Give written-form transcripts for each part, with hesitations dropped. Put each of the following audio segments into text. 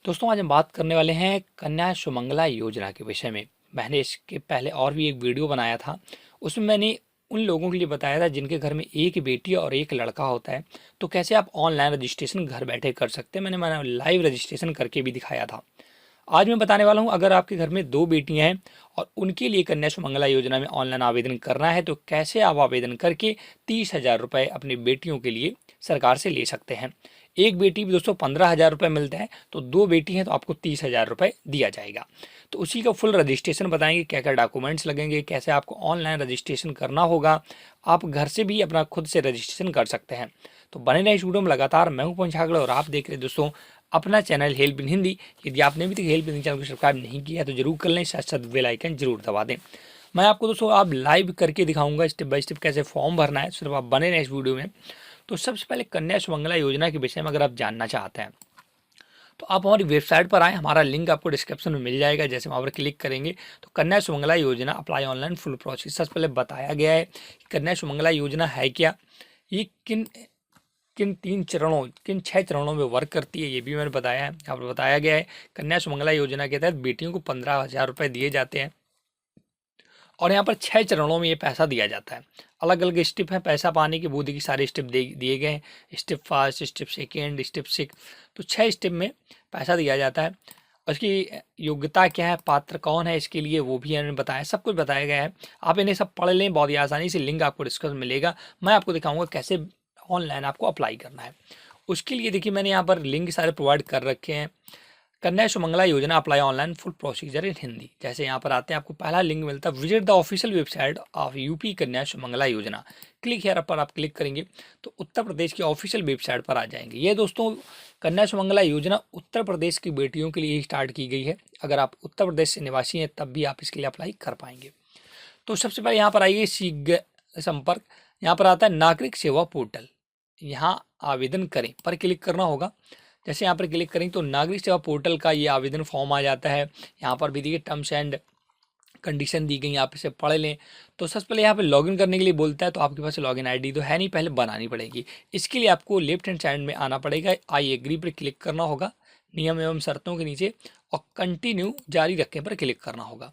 दोस्तों आज हम बात करने वाले हैं कन्या सुमंगला योजना के विषय में। मैंने इसके पहले और भी एक वीडियो बनाया था। उसमें मैंने उन लोगों के लिए बताया था जिनके घर में एक बेटी और एक लड़का होता है, तो कैसे आप ऑनलाइन रजिस्ट्रेशन घर बैठे कर सकते हैं। मैंने लाइव रजिस्ट्रेशन करके भी दिखाया था। आज मैं बताने वाला हूं, अगर आपके घर में दो बेटियां हैं और उनके लिए कन्या सुमंगला योजना में ऑनलाइन आवेदन करना है तो कैसे आप आवेदन करके 30,000 रुपये अपनी बेटियों के लिए सरकार से ले सकते हैं। एक बेटी भी दोस्तों 15,000 रुपये मिलता है, तो दो बेटी हैं तो आपको 30,000 रुपये दिया जाएगा। तो उसी का फुल रजिस्ट्रेशन बताएंगे, क्या क्या डॉक्यूमेंट्स लगेंगे, कैसे आपको ऑनलाइन रजिस्ट्रेशन करना होगा। आप घर से भी अपना खुद से रजिस्ट्रेशन कर सकते हैं। तो बने रहे इस वीडियो में लगातार। मैं हूं पंच हागड़ और आप देख रहे हैं दोस्तों अपना चैनल हेल्प इन हिंदी। यदि आपने भी तक हेल्प इन चैनल को सब्सक्राइब नहीं किया है तो जरूर कर लें, साथ साथ बेल आइकन जरूर दबा दें। मैं आपको दोस्तों आप लाइव करके दिखाऊंगा स्टेप बाय स्टेप कैसे फॉर्म भरना है, सिर्फ आप बने रहें इस वीडियो में। तो सबसे पहले कन्या सुमंगला योजना के विषय में अगर आप जानना चाहते हैं तो आप हमारी वेबसाइट पर आएँ, हमारा लिंक आपको डिस्क्रिप्शन में मिल जाएगा। जैसे वहाँ पर क्लिक करेंगे तो कन्या सुमंगला योजना अप्लाई ऑनलाइन फुल प्रोसेस सबसे पहले बताया गया है कि कन्या सुमंगला योजना है क्या, ये किन किन किन 6 चरणों में वर्क करती है, ये भी मैंने बताया है। यहाँ पर बताया गया है कन्या सुमंगला योजना के तहत बेटियों को 15,000 रुपये दिए जाते हैं और यहाँ पर 6 चरणों में ये पैसा दिया जाता है। अलग अलग स्टेप है पैसा पाने के, बूथ की सारे स्टेप दिए गए हैं। Step first, step second, step 6, तो 6 स्टेप में पैसा दिया जाता है। उसकी योग्यता क्या है, पात्र कौन है इसके लिए, वो भी मैंने बताया, सब कुछ बताया गया है। आप इन्हें सब पढ़ लें, बहुत ही आसानी से लिंक आपको डिस्कस मिलेगा। मैं आपको दिखाऊंगा कैसे ऑनलाइन आपको अप्लाई करना है। उसके लिए देखिए मैंने यहाँ पर लिंक सारे प्रोवाइड कर रखे हैं। कन्या सुमंगला योजना अप्लाई ऑनलाइन फुल प्रोसीजर इन हिंदी। जैसे यहाँ पर आते हैं, आपको पहला लिंक मिलता है visit the official website of UP Kanya Sumangala योजना। क्लिक हेयर पर आप क्लिक करेंगे तो उत्तर प्रदेश की ऑफिशियल वेबसाइट पर आ जाएंगे। ये दोस्तों कन्या सुमंगला योजना उत्तर प्रदेश की बेटियों के लिए स्टार्ट की गई है। अगर आप उत्तर प्रदेश से निवासी हैं तब भी आप इसके लिए अप्लाई कर पाएंगे। तो सबसे पहले यहाँ पर आइए शीघ्र संपर्क, यहाँ पर आता है नागरिक सेवा पोर्टल। यहाँ आवेदन करें पर क्लिक करना होगा। जैसे यहाँ पर क्लिक करेंगे तो नागरिक सेवा पोर्टल का ये आवेदन फॉर्म आ जाता है। यहाँ पर भी देखिए टर्म्स एंड कंडीशन दी गई, यहाँ पे से पढ़ लें। तो सबसे पहले यहाँ पे लॉगिन करने के लिए बोलता है, तो आपके पास लॉगिन आईडी तो है नहीं, पहले बनानी पड़ेगी। इसके लिए आपको लेफ्ट हैंड साइड में आना पड़ेगा, आई एग्री पर क्लिक करना होगा, नियम एवं शर्तों के नीचे, और कंटिन्यू जारी रखें पर क्लिक करना होगा।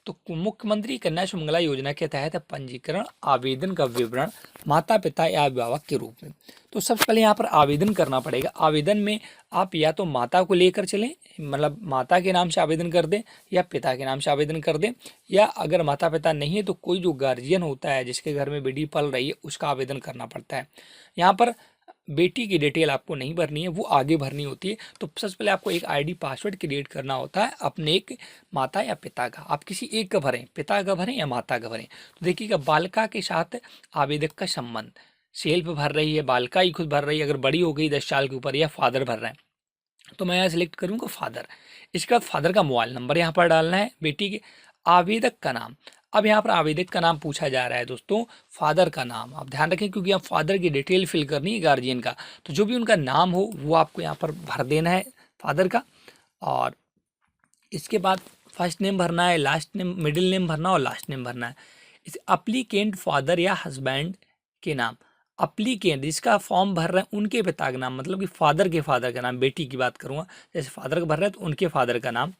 तो मुख्यमंत्री कन्या सुमंगला योजना के तहत पंजीकरण आवेदन का विवरण माता पिता या अभिभावक के रूप में। तो सबसे पहले यहाँ पर आवेदन करना पड़ेगा। आवेदन में आप या तो माता को लेकर चलें, मतलब माता के नाम से आवेदन कर दें, या पिता के नाम से आवेदन कर दें, या अगर माता पिता नहीं है तो कोई जो गार्जियन होता है जिसके घर में बेटी पल रही है उसका आवेदन करना पड़ता है। यहाँ पर बेटी की डिटेल आपको नहीं भरनी है, वो आगे भरनी होती है। तो सबसे पहले आपको एक आईडी पासवर्ड क्रिएट करना होता है अपने एक माता या पिता का। आप किसी एक का भरें, पिता का भरें या माता का भरें। तो देखिएगा बालिका के साथ आवेदक का संबंध, सेल्फ भर रही है, बालिका ही खुद भर रही है, अगर बड़ी हो गई 10 साल के ऊपर, या फादर भर रहे हैं तो मैं यहाँ सिलेक्ट करूँगा फादर। इसके बाद फादर का मोबाइल नंबर यहाँ पर डालना है, बेटी के आवेदक का नाम। अब यहाँ पर आवेदक का नाम पूछा जा रहा है दोस्तों, फादर का नाम आप ध्यान रखें क्योंकि आप फादर की डिटेल फिल करनी है गार्जियन का। तो जो भी उनका नाम हो वो आपको यहाँ पर भर देना है फादर का। और इसके बाद फर्स्ट नेम भरना है, लास्ट नेम, मिडिल नेम भरना और लास्ट नेम भरना है। इस अप्लीकेंट फादर या हस्बैंड के नाम, अप्लीकेंट जिसका फॉर्म भर रहे हैं उनके पिता का नाम, मतलब कि फादर के फादर का नाम, बेटी की बात करूँगा, जैसे फादर का भर रहे हैं तो उनके फादर का नाम।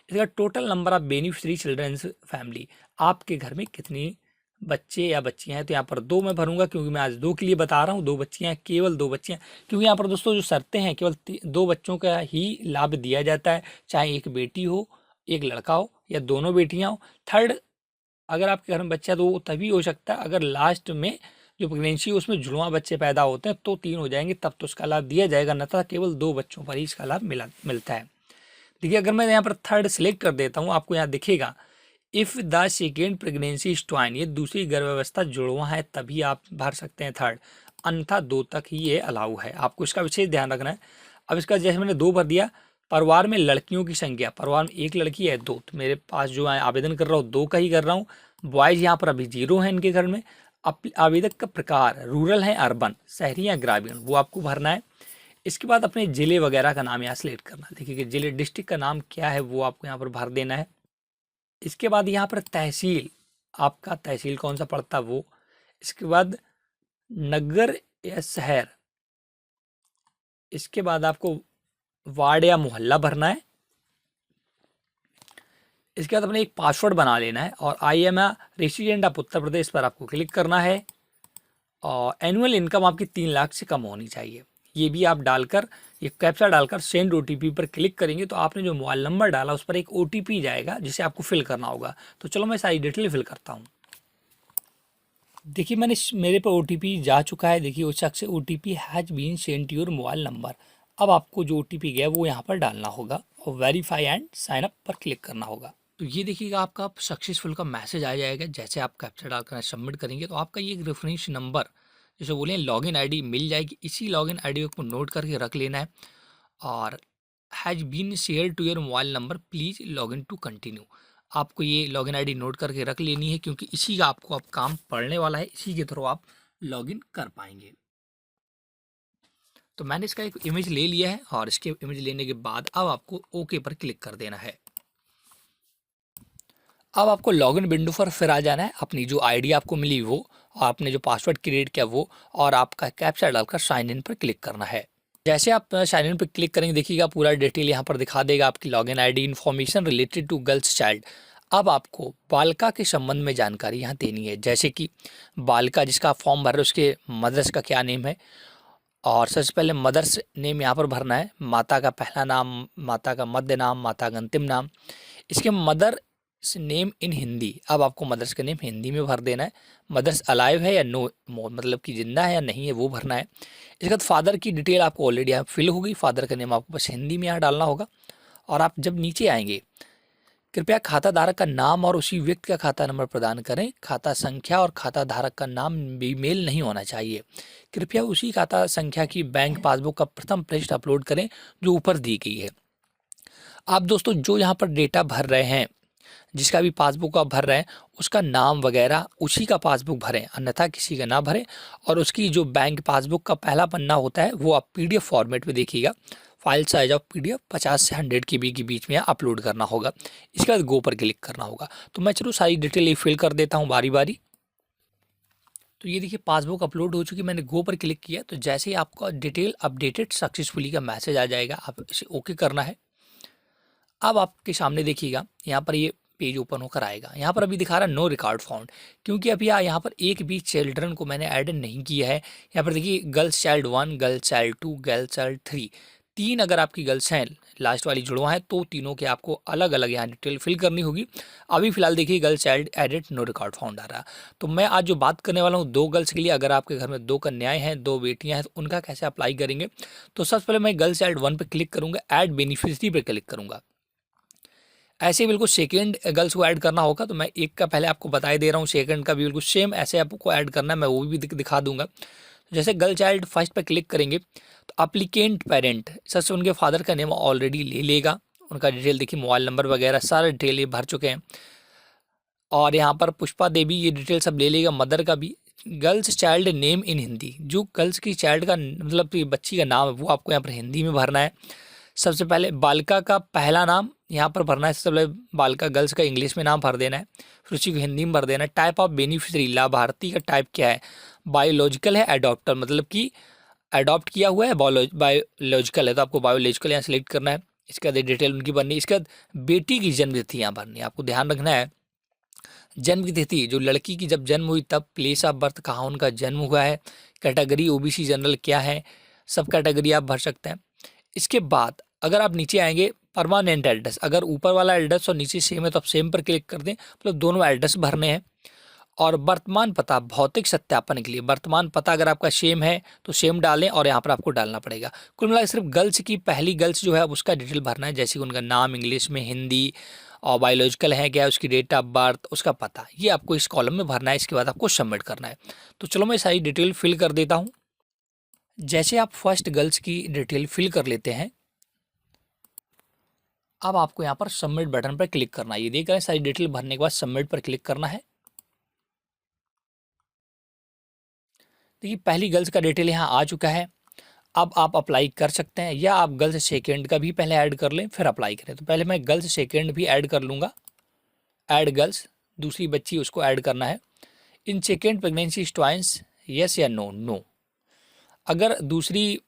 इसका total number of beneficiary childrens family, आपके घर में कितनी बच्चे या बच्चियां हैं। तो यहाँ पर 2 मैं भरूंगा क्योंकि मैं आज 2 के लिए बता रहा हूँ, 2 बच्चियां, केवल 2 बच्चियां, क्योंकि यहाँ पर दोस्तों जो शर्तें हैं केवल 2 बच्चों का ही लाभ दिया जाता है, चाहे एक बेटी हो, एक लड़का हो, या दोनों बेटियां हो। थर्ड, अगर आपके घर में बच्चा तो वो तभी हो सकता है अगर लास्ट में जो प्रेगनेंसी है उसमें जुड़वा बच्चे पैदा होते हैं तो 3 हो जाएंगे, तब तो उसका लाभ दिया जाएगा, न तो केवल 2 बच्चों पर ही इसका लाभ मिलता है। देखिए अगर मैं यहाँ पर थर्ड सिलेक्ट कर देता हूँ, आपको यहाँ दिखेगा if the second pregnancy is twine, ये दूसरी गर्भावस्था जुड़वा है तभी आप भर सकते हैं थर्ड, अन्यथा 2 तक ही ये अलाउ है, आपको इसका विशेष ध्यान रखना है। अब इसका जैसे मैंने 2 भर दिया, परिवार में लड़कियों की संख्या, परिवार में एक लड़की है 2, तो मेरे पास जो है आवेदन कर रहा हूँ 2 का ही कर रहा हूँ। बॉयज़ यहाँ पर अभी 0 है इनके घर में। आवेदक का प्रकार रूरल है, अर्बन, शहरी या ग्रामीण, वो आपको भरना है। इसके बाद अपने ज़िले वगैरह का नाम यहाँ सेलेक्ट करना है। देखिए कि ज़िले डिस्ट्रिक्ट का नाम क्या है वो आपको यहाँ पर भर देना है। इसके बाद यहाँ पर तहसील, आपका तहसील कौन सा पड़ता है वो। इसके बाद नगर या शहर, इसके बाद आपको वार्ड या मोहल्ला भरना है। इसके बाद अपने एक पासवर्ड बना लेना है और I am a resident of Uttar Pradesh पर आपको क्लिक करना है। और एनुअल इनकम आपकी 3 लाख से कम होनी चाहिए। ये भी आप डालकर, ये कैप्चा डालकर सेंड ओटीपी पर क्लिक करेंगे तो आपने जो मोबाइल नंबर डाला उस पर एक ओटीपी जाएगा जिसे आपको फिल करना होगा। तो चलो मैं सारी डिटेल फिल करता हूँ। देखिए मैंने मेरे पर ओटीपी जा चुका है। देखिए उस शख्स से OTP has been send to your mobile number. अब आपको जो ओटीपी गया वो यहाँ पर डालना होगा और वेरीफाई एंड साइन अप पर क्लिक करना होगा। तो ये देखिएगा आपका सक्सेसफुल का मैसेज आ जाएगा। जैसे आप कैप्चा डालकर सबमिट करेंगे तो आपका ये एक रेफरेंस नंबर, जैसे बोले लॉगिन आईडी मिल जाएगी। इसी लॉगिन आईडी को नोट करके रख लेना है और has been share to your mobile number please login to continue. आपको ये लॉगिन आईडी नोट करके रख लेनी है क्योंकि इसी का आपको अब काम पड़ने वाला है। इसी के थ्रू आप लॉगिन कर पाएंगे। तो मैंने इसका एक इमेज ले लिया है और इसके इमेज लेने के बाद अब आपको ओके पर क्लिक कर देना है। अब आपको लॉगिन विंडो पर फिर आ जाना है। अपनी जो आईडी आपको मिली वो और आपने जो पासवर्ड क्रिएट किया वो और आपका कैप्चा डालकर साइन इन पर क्लिक करना है। जैसे आप साइन इन पर क्लिक करेंगे देखिएगा पूरा डिटेल यहाँ पर दिखा देगा, आपकी login ID, information related to girls child. अब आपको बालिका के संबंध में जानकारी यहाँ देनी है, जैसे कि बालिका जिसका आप फॉर्म भर रहे हो उसके मदर्स का क्या नेम है। और सबसे पहले मदर्स नेम यहाँ पर भरना है, माता का पहला नाम, माता का मध्य नाम, माता का अंतिम नाम। इसके मदर नेम इन हिंदी। अब आपको मदर्स का नेम हिंदी में भर देना है। मदर्स अलाइव है या नो, मतलब कि जिंदा है या नहीं है वो भरना है। इसके बाद फादर की डिटेल आपको ऑलरेडी यहाँ फिल हो गई। फादर का नेम आपको बस हिंदी में यहाँ डालना होगा। और आप जब नीचे आएंगे कृपया खाता धारक का नाम और उसी व्यक्ति का खाता नंबर प्रदान करें। खाता संख्या और खाता धारक का नाम मेल नहीं होना चाहिए। कृपया उसी खाता संख्या की बैंक पासबुक का प्रथम पृष्ठ अपलोड करें जो ऊपर दी गई है। आप दोस्तों जो यहाँ पर डेटा भर रहे हैं, जिसका भी पासबुक आप भर रहे हैं उसका नाम वगैरह उसी का पासबुक भरें, अन्यथा किसी का ना भरें। और उसकी जो बैंक पासबुक का पहला पन्ना होता है वो आप पीडीएफ फॉर्मेट में देखिएगा। फाइल साइज ऑफ पीडीएफ 50 से 100 KB के बीच में अपलोड करना होगा। इसके बाद गो पर क्लिक करना होगा। तो मैं चलो सारी डिटेल ये फिल कर देता हूँ बारी बारी। तो ये देखिए पासबुक अपलोड हो चुकी, मैंने गो पर क्लिक किया तो जैसे ही आपका डिटेल अपडेटेड सक्सेसफुली का मैसेज आ जाएगा, आप इसे ओके करना है। अब आपके सामने देखिएगा यहाँ पर ये पेज ओपन होकर आएगा। यहाँ पर अभी दिखा रहा है नो रिकॉर्ड फाउंड, क्योंकि अभी यहाँ पर एक भी चिल्ड्रन को मैंने ऐड नहीं किया है। यहाँ पर देखिए girls child 1, girls child 2, girls child 3, 3 अगर आपकी गर्ल्स हैं, लास्ट वाली जुड़वा है तो तीनों के आपको अलग अलग यहाँ डिटेल फिल करनी होगी। अभी फिलहाल देखिए girls child added no record found आ रहा। तो मैं आज जो बात करने वाला हूँ 2 गर्ल्स के लिए, अगर आपके घर में 2 कन्याएं हैं, 2 बेटियां हैं तो उनका कैसे अप्लाई करेंगे। तो सबसे पहले मैं गर्ल्स चाइल्ड 1 पर क्लिक करूँगा, ऐड बेनिफिशियरी पर क्लिक करूँगा। ऐसे ही बिल्कुल सेकंड गर्ल्स को ऐड करना होगा। तो मैं एक का पहले आपको बताई दे रहा हूँ, सेकंड का भी बिल्कुल सेम ऐसे आपको ऐड करना है, मैं वो भी दिखा दूंगा। जैसे गर्ल चाइल्ड फर्स्ट पर क्लिक करेंगे तो अप्लीकेंट पेरेंट सबसे उनके फादर का नेम ऑलरेडी ले लेगा। उनका डिटेल देखिए, मोबाइल नंबर वगैरह सारा डिटेल ये भर चुके हैं। और यहाँ पर पुष्पा देवी ये डिटेल सब ले लेगा, मदर का भी। Girls child name in Hindi, जो गर्ल्स की चाइल्ड का मतलब बच्ची का नाम है वो आपको यहाँ पर हिंदी में भरना है। सबसे पहले बालिका का पहला नाम यहाँ पर भरना है। सबसे पहले बालिका गर्ल्स का इंग्लिश में नाम भर देना है, फिर उसी को हिंदी में भर देना है। टाइप ऑफ बेनिफिशियरी, लाभार्थी का टाइप क्या है, बायोलॉजिकल है, एडॉप्टर मतलब कि अडॉप्ट किया हुआ है, बायोलॉजिकल है तो आपको बायोलॉजिकल यहाँ सेलेक्ट करना है। इसके बाद डिटेल उनकी भरनी है। इसके बाद बेटी की जन्म तिथि यहाँ भरनी है, आपको ध्यान रखना है। जन्म की तिथि, जो लड़की की जब जन्म हुई तब प्लेस ऑफ बर्थ कहाँ उनका जन्म हुआ है, कैटेगरी ओबीसी जनरल क्या है, सब कैटेगरी आप भर सकते हैं। इसके बाद अगर आप नीचे आएंगे परमानेंट एड्रेस, अगर ऊपर वाला एड्रेस और नीचे सेम है तो आप सेम पर क्लिक कर दें, मतलब दोनों एड्रेस भरने हैं। और वर्तमान पता, भौतिक सत्यापन के लिए वर्तमान पता अगर आपका सेम है तो सेम डालें और यहाँ पर आपको डालना पड़ेगा। कुल मिलाकर सिर्फ गर्ल्स की पहली गर्ल्स जो है उसका डिटेल भरना है, जैसे कि उनका नाम इंग्लिश में, हिंदी, और बायोलॉजिकल है क्या, उसकी डेट ऑफ बर्थ, उसका पता, ये आपको इस कॉलम में भरना है। इसके बाद आपको सबमिट करना है। तो चलो मैं सारी डिटेल फिल कर देता हूँ। जैसे आप फर्स्ट गर्ल्स की डिटेल फिल कर लेते हैं, अब आपको यहाँ पर सबमिट बटन पर क्लिक करना है। ये देख रहे हैं सारी डिटेल भरने के बाद सबमिट पर क्लिक करना है। देखिए पहली गर्ल्स का डिटेल यहाँ आ चुका है। अब आप अप्लाई कर सकते हैं या आप गर्ल्स सेकेंड का भी पहले ऐड कर लें फिर अप्लाई करें। तो पहले मैं गर्ल्स सेकेंड भी ऐड कर लूँगा। ऐड गर्ल्स, दूसरी बच्ची उसको ऐड करना है। इन सेकेंड प्रेगनेंसी ट्वाइंस, यस या नो, नो। अगर दूसरी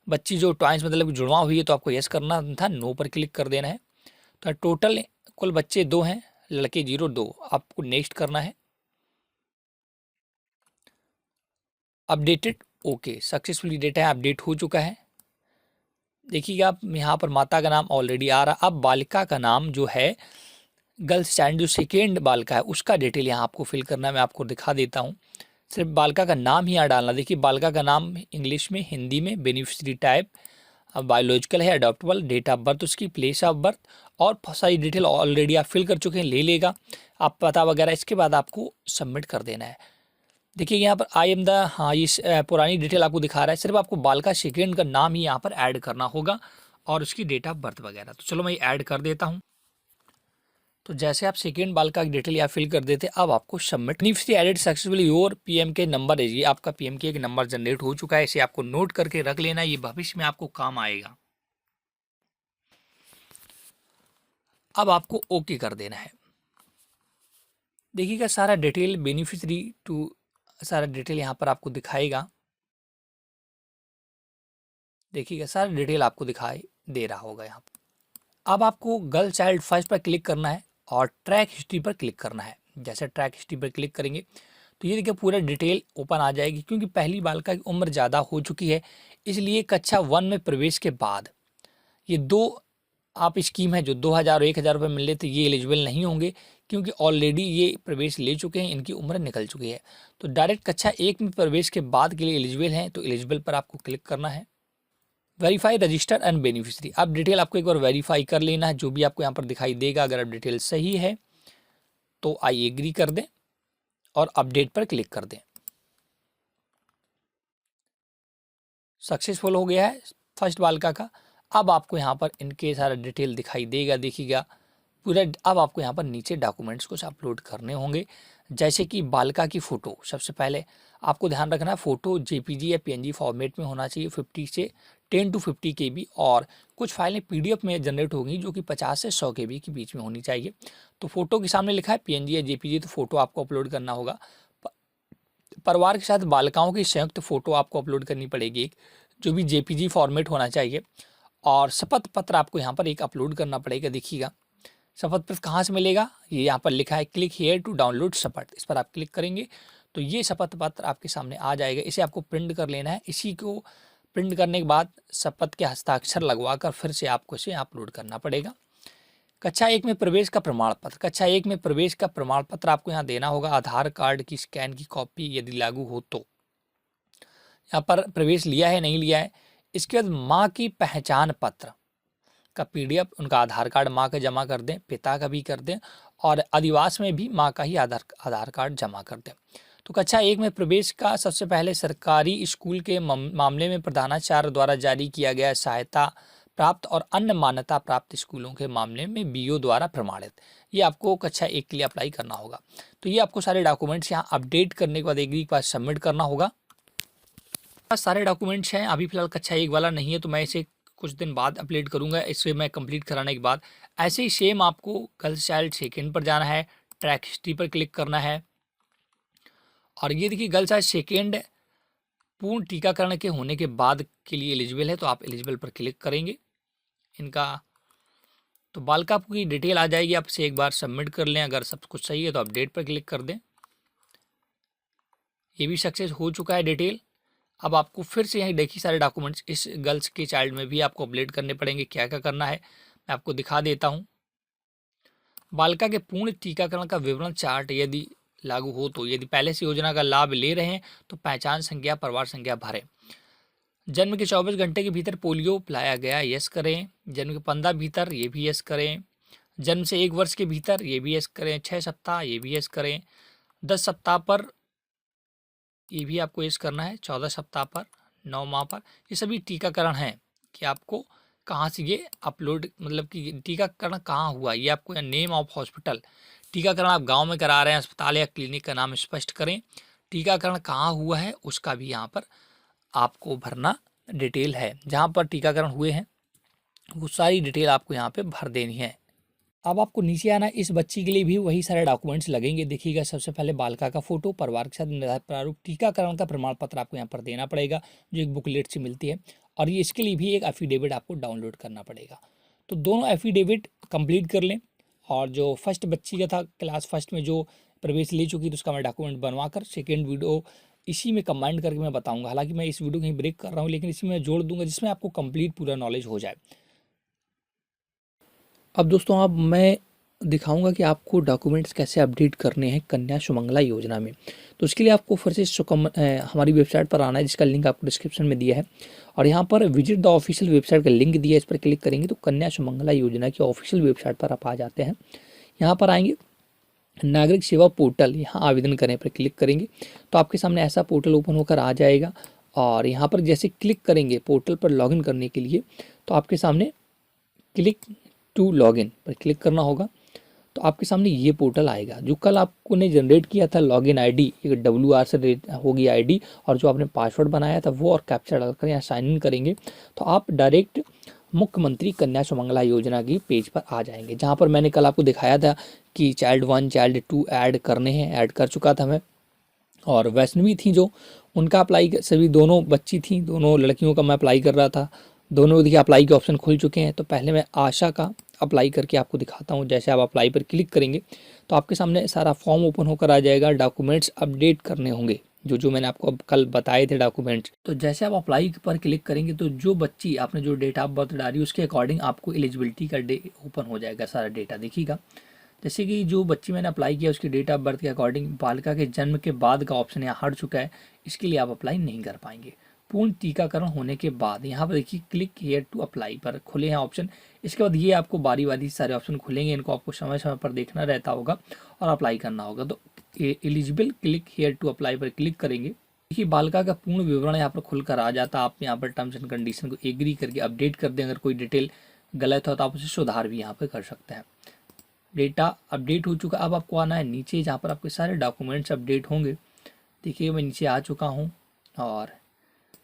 बच्ची जो ट्वाइंस मतलब जुड़वा हुई है तो आपको यस करना था, नो पर क्लिक कर देना है। तो टोटल कुल बच्चे 2 हैं, लड़के 0 2, आपको नेक्स्ट करना है। Updated, okay, successfully data update हो चुका है। देखिएगा आप यहाँ पर माता का नाम ऑलरेडी आ रहा। अब बालिका का नाम जो है, गर्ल्स चाइल्ड जो सेकेंड बालिका है उसका डिटेल यहाँ आपको फिल करना है। मैं आपको दिखा देता हूँ, सिर्फ बालिका का नाम ही यहाँ डालना। देखिए बालिका का नाम इंग्लिश में, हिंदी में, बेनिफिशियरी टाइप बायोलॉजिकल है, अडॉप्टेबल, डेट ऑफ बर्थ उसकी, प्लेस ऑफ बर्थ, और बहुत सारी डिटेल ऑलरेडी आप फिल कर चुके हैं, ले लेगा आप पता वगैरह। इसके बाद आपको सबमिट कर देना है। देखिए यहाँ पर आई एम द, हाँ ये पुरानी डिटेल आपको दिखा रहा है, सिर्फ आपको बालिका सेकेंड का नाम ही यहाँ पर ऐड करना होगा और उसकी डेट ऑफ बर्थ वगैरह। तो चलो मैं ऐड कर देता हूँ। तो जैसे आप सेकेंड बालिका की डिटेल यहाँ फिल कर देते, अब आपको submit. Beneficiary added successfully your PMK number है, ये आपका पीएमके एक नंबर जनरेट हो चुका है। इसे आपको नोट करके रख लेना, ये भविष्य में आपको काम आएगा। अब आपको ओके कर देना है। देखिएगा सारा डिटेल बेनिफिशियरी टू, सारा डिटेल यहाँ पर आपको दिखाएगा। देखिएगा सारा डिटेल आपको दिखाई दे रहा होगा यहाँ पर। अब आपको गर्ल चाइल्ड फर्स्ट पर क्लिक करना है और ट्रैक हिस्ट्री पर क्लिक करना है। जैसे ट्रैक हिस्ट्री पर क्लिक करेंगे तो ये देखिए पूरा डिटेल ओपन आ जाएगी। क्योंकि पहली बालिका की उम्र ज़्यादा हो चुकी है, इसलिए कक्षा 1 में प्रवेश के बाद ये 2 आप स्कीम है जो 2000 और 1000 रुपये मिल रहे थे, ये एलिजिबल नहीं होंगे क्योंकि ऑलरेडी ये प्रवेश ले चुके हैं, इनकी उम्र निकल चुकी है। तो डायरेक्ट कक्षा 1 में प्रवेश के बाद के लिए एलिजिबल हैं, तो एलिजिबल पर आपको क्लिक करना है। वेरीफाई रजिस्टर एंड बेनिफिशियरी, अब डिटेल आपको एक बार वेरीफाई कर लेना है, जो भी आपको यहाँ पर दिखाई देगा। अगर अब डिटेल सही है तो आई एग्री कर दें और अपडेट पर क्लिक कर दें। सक्सेसफुल हो गया है फर्स्ट बालिका का। अब आपको यहाँ पर इनके सारा डिटेल दिखाई देगा, देखिएगा पूरा। अब आपको यहाँ पर नीचे डॉक्यूमेंट्स कुछ अपलोड करने होंगे, जैसे कि बालिका की फ़ोटो। सबसे पहले आपको ध्यान रखना है फ़ोटो जेपीजी या पीएनजी फॉर्मेट में होना चाहिए, 50 से 10 to 50 KB, और कुछ फाइलें पीडीएफ में जनरेट होंगी जो कि 50 से 100 KB के बीच में होनी चाहिए। तो फ़ोटो के सामने लिखा है पीएनजी या जेपीजी, तो फ़ोटो आपको अपलोड करना होगा। परिवार के साथ बालिकाओं की संयुक्त फ़ोटो आपको अपलोड करनी पड़ेगी, जो भी जेपीजी फॉर्मेट होना चाहिए। और शपथ पत्र आपको यहाँ पर एक अपलोड करना पड़ेगा। देखिएगा शपथ पत्र कहाँ से मिलेगा, ये यहाँ पर लिखा है क्लिक हेयर टू डाउनलोड शपथ, इस पर आप क्लिक करेंगे तो ये शपथ पत्र आपके सामने आ जाएगा। इसे आपको प्रिंट कर लेना है। इसी को प्रिंट करने के बाद शपथ के हस्ताक्षर लगवाकर फिर से आपको इसे अपलोड करना पड़ेगा। कक्षा 1 में प्रवेश का प्रमाण पत्र, कक्षा 1 में प्रवेश का प्रमाण पत्र आपको यहाँ देना होगा। आधार कार्ड की स्कैन की कॉपी यदि लागू हो तो, यहाँ पर प्रवेश लिया है नहीं लिया है। इसके बाद माँ की पहचान पत्र का पीडीएफ, उनका आधार कार्ड माँ का जमा कर दें, पिता का भी कर दें, और अधिवास में भी माँ का ही आधार कार्ड जमा कर दें। तो कक्षा 1 में प्रवेश का सबसे पहले सरकारी स्कूल के मामले में प्रधानाचार्य द्वारा जारी किया गया सहायता प्राप्त और अन्य मान्यता प्राप्त स्कूलों के मामले में बीओ द्वारा प्रमाणित, ये आपको कक्षा 1 के लिए अप्लाई करना होगा। तो ये आपको सारे डॉक्यूमेंट्स यहाँ अपडेट करने के बाद एग्री के बाद सबमिट करना होगा। सारे डॉक्यूमेंट्स हैं, अभी फिलहाल कक्षा 1 वाला नहीं है तो मैं इसे कुछ दिन बाद अपलोड करूंगा, इसे मैं कंप्लीट कराने के बाद। ऐसे ही सेम आपको गर्ल्स चाइल्ड सेकेंड पर जाना है, ट्रैक हिस्ट्री पर क्लिक करना है, और ये देखिए गर्ल्स चाइल्ड सेकेंड पूर्ण टीकाकरण के होने के बाद के लिए एलिजिबल है, तो आप एलिजिबल पर क्लिक करेंगे इनका। तो बालिका की डिटेल आ जाएगी, आपसे एक बार सबमिट कर लें। अगर सब कुछ सही है तो अपडेट पर क्लिक कर दें। ये भी सक्सेस हो चुका है डिटेल। अब आपको फिर से यहीं देखिए सारे डॉक्यूमेंट्स इस गर्ल्स के चाइल्ड में भी आपको अपडेट करने पड़ेंगे। क्या क्या करना है मैं आपको दिखा देता हूँ। बालिका के पूर्ण टीकाकरण का विवरण चार्ट यदि लागू हो तो, यदि पहले से योजना का लाभ ले रहे हैं तो पहचान संख्या, परिवार संख्या भरें। जन्म के 24 घंटे के भीतर पोलियो पिलाया गया, यस करें। जन्म के 15 भीतर, ये भी यस करें। जन्म से 1 वर्ष के भीतर, ये भी यस करें। 6 सप्ताह, ये भी यस करें। 10 सप्ताह पर, ये भी आपको यस करना है। 14 सप्ताह पर, 9 माह पर, ये सभी टीकाकरण हैं कि आपको कहाँ से ये अपलोड, मतलब कि टीकाकरण कहाँ हुआ, ये आपको नेम ऑफ हॉस्पिटल, टीकाकरण आप गांव में करा रहे हैं, अस्पताल या क्लिनिक का नाम स्पष्ट करें। टीकाकरण कहाँ हुआ है उसका भी यहाँ पर आपको भरना डिटेल है। जहाँ पर टीकाकरण हुए हैं वो सारी डिटेल आपको यहाँ पे भर देनी है। अब आपको नीचे आना, इस बच्ची के लिए भी वही सारे डॉक्यूमेंट्स लगेंगे। देखिएगा सबसे पहले बालिका का फोटो, परिवार के साथ निर्धारित प्रारूप, टीकाकरण का प्रमाण पत्र आपको यहाँ पर देना पड़ेगा जो एक बुकलेट से मिलती है, और ये इसके लिए भी एक एफिडेविट आपको डाउनलोड करना पड़ेगा। तो दोनों एफिडेविट कंप्लीट कर लें। और जो फर्स्ट बच्ची का था क्लास फर्स्ट में जो प्रवेश ले चुकी थी उसका मैं डॉक्यूमेंट बनवा कर सेकेंड वीडियो इसी में कंबाइंड करके मैं बताऊंगा। हालांकि मैं इस वीडियो कहीं ब्रेक कर रहा हूँ, लेकिन इसमें मैं जोड़ दूंगा जिसमें आपको कंप्लीट पूरा नॉलेज हो जाए। अब दोस्तों अब मैं दिखाऊंगा कि आपको डॉक्यूमेंट्स कैसे अपडेट करने हैं कन्या सुमंगला योजना में। तो उसके लिए आपको फिर से हमारी वेबसाइट पर आना है, जिसका लिंक आपको डिस्क्रिप्शन में दिया है। और यहाँ पर विजिट द ऑफिशियल वेबसाइट का लिंक दिया है, इस पर क्लिक करेंगे तो कन्या सुमंगला योजना की ऑफिशियल वेबसाइट पर आप आ जाते हैं। यहाँ पर आएंगे नागरिक सेवा पोर्टल, यहाँ आवेदन करें पर क्लिक करेंगे तो आपके सामने ऐसा पोर्टल ओपन होकर आ जाएगा। और यहाँ पर जैसे क्लिक करेंगे पोर्टल पर लॉगिन करने के लिए तो आपके सामने क्लिक टू लॉगिन पर क्लिक करना होगा। तो आपके सामने ये पोर्टल आएगा जो कल आपको ने जनरेट किया था लॉगिन आईडी, एक WR से होगी आईडी, और जो आपने पासवर्ड बनाया था वो और कैप्चा डालकर यहाँ साइन इन करेंगे तो आप डायरेक्ट मुख्यमंत्री कन्या सुमंगला योजना की पेज पर आ जाएंगे, जहाँ पर मैंने कल आपको दिखाया था कि चाइल्ड 1 चाइल्ड 2 ऐड करने हैं। ऐड कर चुका था मैं। और वैष्णवी थी जो उनका अप्लाई सभी दोनों बच्ची थी, दोनों लड़कियों का मैं अप्लाई कर रहा था। दोनों देखिए अप्लाई के ऑप्शन खुल चुके हैं। तो पहले मैं आशा का अप्लाई करके आपको दिखाता हूँ। जैसे आप अप्लाई पर क्लिक करेंगे तो आपके सामने सारा फॉर्म ओपन होकर आ जाएगा। डॉक्यूमेंट्स अपडेट करने होंगे जो जो मैंने आपको कल बताए थे डॉक्यूमेंट्स। तो जैसे आप अप्लाई पर क्लिक करेंगे तो जो बच्ची आपने जो डेट ऑफ बर्थ डाली उसके अकॉर्डिंग आपको एलिजिबिलिटी का ओपन हो जाएगा सारा डेटा देखिएगा। जैसे कि जो बच्ची मैंने अप्लाई किया उसकी डेट ऑफ बर्थ के अकॉर्डिंग बालिका के जन्म के बाद का ऑप्शन यहाँ हट चुका है, इसके लिए आप अप्लाई नहीं कर पाएंगे। पूर्ण टीकाकरण होने के बाद यहाँ पर देखिए क्लिक हियर टू अप्लाई पर खुले हैं ऑप्शन। इसके बाद ये आपको बारी बारी सारे ऑप्शन खुलेंगे, इनको आपको समय समय पर देखना रहता होगा और अप्लाई करना होगा। तो eligible click here to apply पर क्लिक करेंगे। देखिए बालिका का पूर्ण विवरण यहाँ पर खुलकर आ जाता है। आप यहाँ पर टर्म्स एंड कंडीशन को एग्री करके अपडेट कर दें। अगर कोई डिटेल गलत हो तो आप उसे सुधार भी यहाँ पर कर सकते हैं। डेटा अपडेट हो चुका। अब आपको आना है नीचे जहाँ पर आपके सारे डॉक्यूमेंट्स अपडेट होंगे। देखिए मैं नीचे आ चुका हूँ और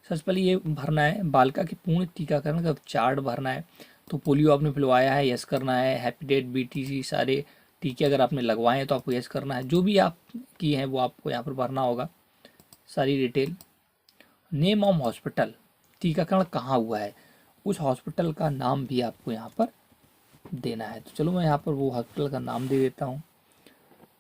सबसे पहले ये भरना है बालिका के पूर्ण टीकाकरण का चार्ट भरना है। तो पोलियो आपने पिलवाया है, यस करना है। हैप्पीडेट BTC सारे टीके अगर आपने लगवाए हैं तो आपको यस करना है। जो भी आप किए हैं वो आपको यहाँ पर भरना होगा सारी डिटेल। नेम ऑफ हॉस्पिटल, टीकाकरण कहाँ हुआ है उस हॉस्पिटल का नाम भी आपको यहाँ पर देना है। तो चलो मैं यहाँ पर वो हॉस्पिटल का नाम दे देता हूँ।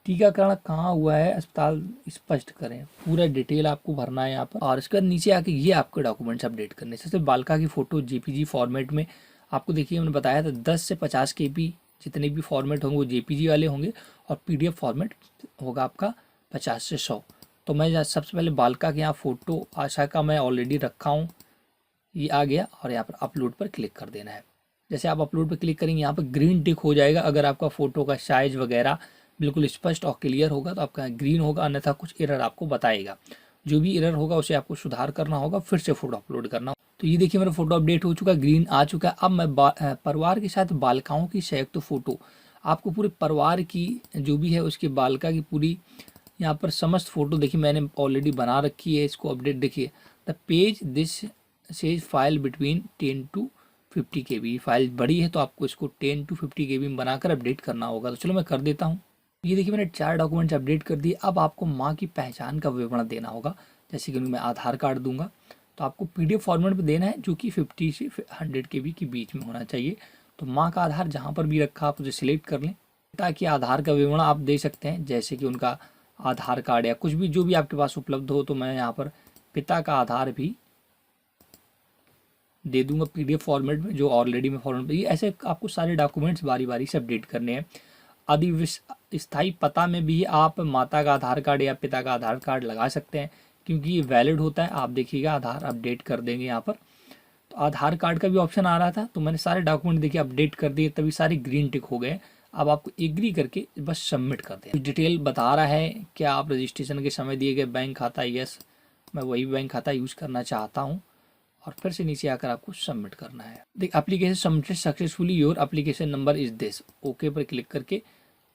टीकाकरण कहाँ हुआ है अस्पताल स्पष्ट करें, पूरा डिटेल आपको भरना है यहाँ पर। और इसके बाद नीचे आके ये आपके डॉक्यूमेंट्स अपडेट करने सबसे बालिका की फ़ोटो JPG फॉर्मेट में। आपको देखिए मैंने बताया था 10 से 50 KB जितने भी फॉर्मेट होंगे वो JPG वाले होंगे और PDF फॉर्मेट होगा आपका 50 से 100। तो मैं सबसे पहले बालिका के यहाँ फ़ोटो आशा का मैं ऑलरेडी रखा हूँ, ये आ गया और यहाँ पर अपलोड पर क्लिक कर देना है। जैसे आप अपलोड पर क्लिक करेंगे यहाँ पर ग्रीन टिक हो जाएगा। अगर आपका फ़ोटो का साइज वगैरह बिल्कुल स्पष्ट और क्लियर होगा तो आपका ग्रीन होगा, अन्यथा कुछ एरर आपको बताएगा। जो भी एरर होगा उसे आपको सुधार करना होगा, फिर से फ़ोटो अपलोड करना। तो ये देखिए मेरा फ़ोटो अपडेट हो चुका है, ग्रीन आ चुका है। अब मैं परिवार के साथ बालिकाओं की संयुक्त फ़ोटो, आपको पूरे परिवार की जो भी है उसकी बालिका की पूरी यहाँ पर समस्त फ़ोटो देखिए मैंने ऑलरेडी बना रखी है। इसको अपडेट देखिए the page this says file between 10 to 50 KB। File बड़ी है तो आपको इसको 10 to 50 KB में बनाकर अपडेट करना होगा। तो चलो मैं कर देता हूँ। ये देखिए मैंने 4 डॉक्यूमेंट्स अपडेट कर दिए। अब आपको माँ की पहचान का विवरण देना होगा। जैसे कि मैं आधार कार्ड दूंगा तो आपको PDF फॉर्मेट में देना है जो कि 50 से 100 KB के बीच में होना चाहिए। तो माँ का आधार जहाँ पर भी रखा आप उसे सिलेक्ट कर लें, ताकि आधार का विवरण आप दे सकते हैं जैसे कि उनका आधार कार्ड या कुछ भी जो भी आपके पास उपलब्ध हो। तो मैं यहाँ पर पिता का आधार भी दे दूंगा PDF फॉर्मेट में जो ऑलरेडी मैं फॉर्मेट में। ऐसे आपको सारे डॉक्यूमेंट्स बारी बारी से अपडेट करने हैं। आदि स्थायी पता में भी आप माता का आधार कार्ड या पिता का आधार कार्ड लगा सकते हैं क्योंकि ये वैलिड होता है। आप देखिएगा आधार अपडेट कर देंगे यहाँ पर। तो आधार कार्ड का भी ऑप्शन आ रहा था तो मैंने सारे डॉक्यूमेंट देखिए अपडेट कर दिए, तभी सारे ग्रीन टिक हो गए। अब आपको एग्री करके बस सबमिट कर दें। डिटेल बता रहा है क्या आप रजिस्ट्रेशन के समय दिए गए बैंक खाता, यस मैं वही बैंक खाता यूज़ करना चाहता हूँ। और फिर से नीचे आकर आपको सबमिट करना है। देख application submitted successfully, your application number is this. Okay पर क्लिक करके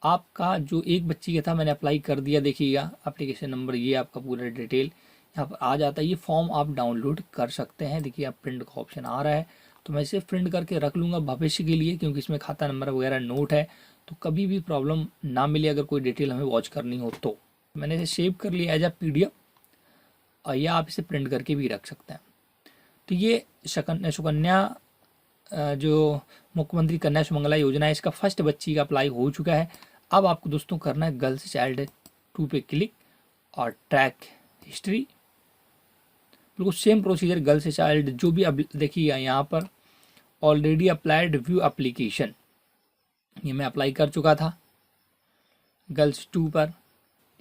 आपका जो एक बच्ची का था मैंने अप्लाई कर दिया। देखिएगा एप्लीकेशन नंबर, ये आपका पूरा डिटेल यहाँ पर आ जाता है। ये फॉर्म आप डाउनलोड कर सकते हैं। देखिए आप प्रिंट का ऑप्शन आ रहा है तो मैं इसे प्रिंट करके रख लूँगा भविष्य के लिए, क्योंकि इसमें खाता नंबर वगैरह नोट है तो कभी भी प्रॉब्लम ना मिले अगर कोई डिटेल हमें वॉच करनी हो। तो मैंने इसे सेव कर लिया एज PDF और या आप इसे प्रिंट करके भी रख सकते हैं। तो ये सुकन्या जो मुख्यमंत्री कन्या सुमंगला योजना है, इसका फर्स्ट बच्ची का अप्लाई हो चुका है। अब आपको दोस्तों करना है गर्ल्स चाइल्ड 2 पे क्लिक और ट्रैक हिस्ट्री, बिल्कुल सेम प्रोसीजर गर्ल्स चाइल्ड जो भी। अब देखिए यहाँ पर ऑलरेडी अप्लाइड व्यू एप्लीकेशन, ये मैं अप्लाई कर चुका था गर्ल्स 2 पर।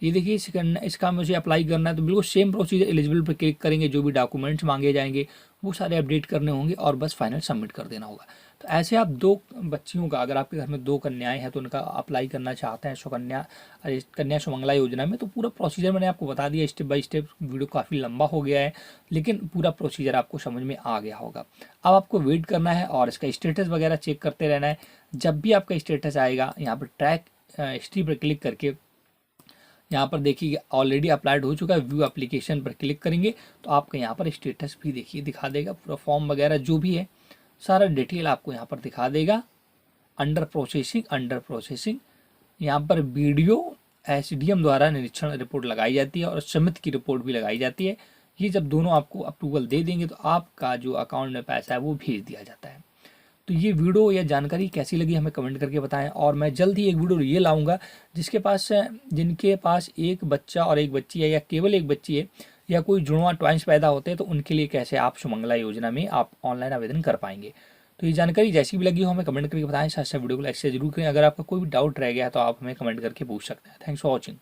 ये देखिए इसका मुझे अप्लाई करना है, तो बिल्कुल सेम प्रोसीजर एलिजिबल पर क्लिक करेंगे, जो भी डॉक्यूमेंट्स मांगे जाएंगे वो सारे अपडेट करने होंगे और बस फाइनल सबमिट कर देना होगा। तो ऐसे आप 2 बच्चियों का, अगर आपके घर में 2 कन्याएं हैं तो उनका अप्लाई करना चाहते हैं कन्या सुमंगला योजना में, तो पूरा प्रोसीजर मैंने आपको बता दिया स्टेप बाय स्टेप। वीडियो काफ़ी लंबा हो गया है लेकिन पूरा प्रोसीजर आपको समझ में आ गया होगा। अब आपको वेट करना है और इसका स्टेटस वगैरह चेक करते रहना है। जब भी आपका स्टेटस आएगा यहाँ पर ट्रैक हिस्ट्री पर क्लिक करके यहाँ पर देखिए ऑलरेडी अप्लाइड हो चुका है, व्यू एप्लीकेशन पर क्लिक करेंगे तो आपका यहाँ पर स्टेटस भी देखिए दिखा देगा, पूरा फॉर्म वगैरह जो भी है सारा डिटेल आपको यहाँ पर दिखा देगा। अंडर प्रोसेसिंग यहाँ पर वीडियो एसडीएम द्वारा निरीक्षण रिपोर्ट लगाई जाती है और समिति की रिपोर्ट भी लगाई जाती है। ये जब दोनों आपको अप्रूवल दे देंगे तो आपका जो अकाउंट में पैसा है वो भेज दिया जाता है। तो ये वीडियो या जानकारी कैसी लगी हमें कमेंट करके बताएं, और मैं जल्द ही एक वीडियो ये लाऊंगा जिनके पास एक बच्चा और एक बच्ची है या केवल एक बच्ची है या कोई जुड़वा ट्वाइंस पैदा होते हैं तो उनके लिए कैसे आप सुमंगला योजना में आप ऑनलाइन आवेदन कर पाएंगे। तो ये जानकारी जैसी भी लगी हो हमें कमेंट करके बताएं, साथ साथ वीडियो को लाइक से जरूर करें। अगर आपका कोई भी डाउट रह गया तो आप हमें कमेंट करके पूछ सकते हैं। Thanks for watching.